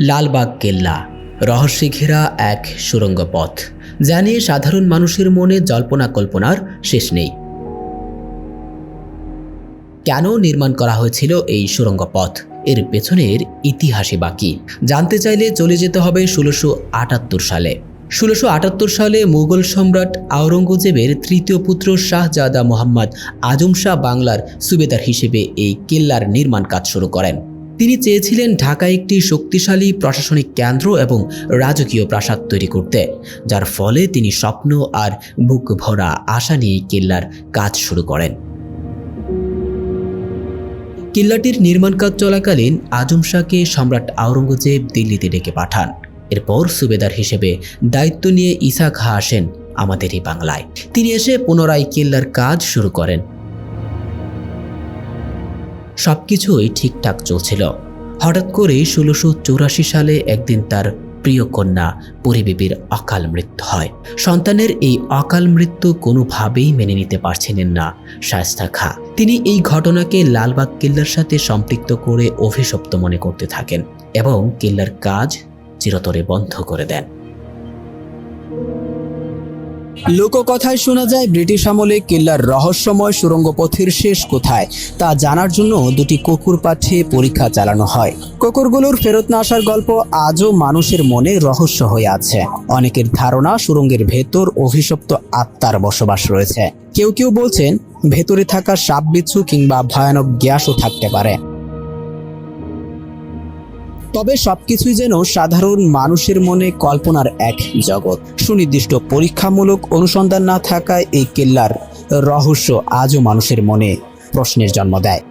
লালবাগ কেল্লা রহস্যে ঘেরা এক সুড়ঙ্গ পথ, যা নিয়ে সাধারণ মানুষের মনে জল্পনা কল্পনার শেষ নেই। কেন নির্মাণ করা হয়েছিল এই সুড়ঙ্গ পথ, এর পেছনের ইতিহাসই বাকি জানতে চাইলে চলে যেতে হবে ১৬৭৮ সালে। ১৬৭৮ সালে মুঘল সম্রাট আওরঙ্গজেবের তৃতীয় পুত্র শাহজাদা মোহাম্মদ আজম শাহ বাংলার সুবেদার হিসেবে এই কেল্লার নির্মাণ কাজ শুরু করেন। তিনি চেয়েছিলেন ঢাকায় একটি শক্তিশালী প্রশাসনিক কেন্দ্র এবং রাজকীয় প্রাসাদ তৈরি করতে, যার ফলে তিনি স্বপ্ন আর বুক ভরা আশা নিয়ে কেল্লার কাজ শুরু করেন। কেল্লাটির নির্মাণ কাজ চলাকালীন আজম শাহকে সম্রাট আওরঙ্গজেব দিল্লিতে ডেকে পাঠান। এরপর সুবেদার হিসেবে দায়িত্ব নিয়ে ঈসা খাঁ আসেন আমাদের এই বাংলায়। তিনি এসে পুনরায় কেল্লার কাজ শুরু করেন। সবকিছুই ঠিকঠাক চলছিল। হঠাৎ করে ১৬৮৪ সালে একদিন তার প্রিয় কন্যা পরিবেবীর অকাল মৃত্যু হয়। সন্তানের এই অকাল মৃত্যু কোনোভাবেই মেনে নিতে পারছিলেন না শায়েস্তা খাঁ। তিনি এই ঘটনাকে লালবাগ কেল্লার সাথে সম্পৃক্ত করে অভিশপ্ত মনে করতে থাকেন এবং কেল্লার কাজ চিরতরে বন্ধ করে দেন। লোককথায় শোনা যায় ব্রিটিশ আমলে কেল্লার রহস্যময় সুড়ঙ্গ পথের শেষ কোথায় তা জানার জন্য দুটি কুকুর পাঠিয়ে পরীক্ষা চালানো হয়। কুকুরগুলোর ফেরত না আসার গল্প আজও মানুষের মনে রহস্য হয়ে আছে। অনেকের ধারণা সুড়ঙ্গের ভেতর অভিশপ্ত আত্মার বসবাস রয়েছে। কেউ কেউ বলছেন ভেতরে থাকা সাপ বিচ্ছু কিংবা ভয়ানক গ্যাসও থাকতে পারে। তবে সবকিছুই যেন সাধারণ মানুষের মনে কল্পনার এক জগৎ। সুনির্দিষ্ট পরীক্ষামূলক অনুসন্ধান না থাকায় এই কেল্লার রহস্য আজও মানুষের মনে প্রশ্নের জন্ম দেয়।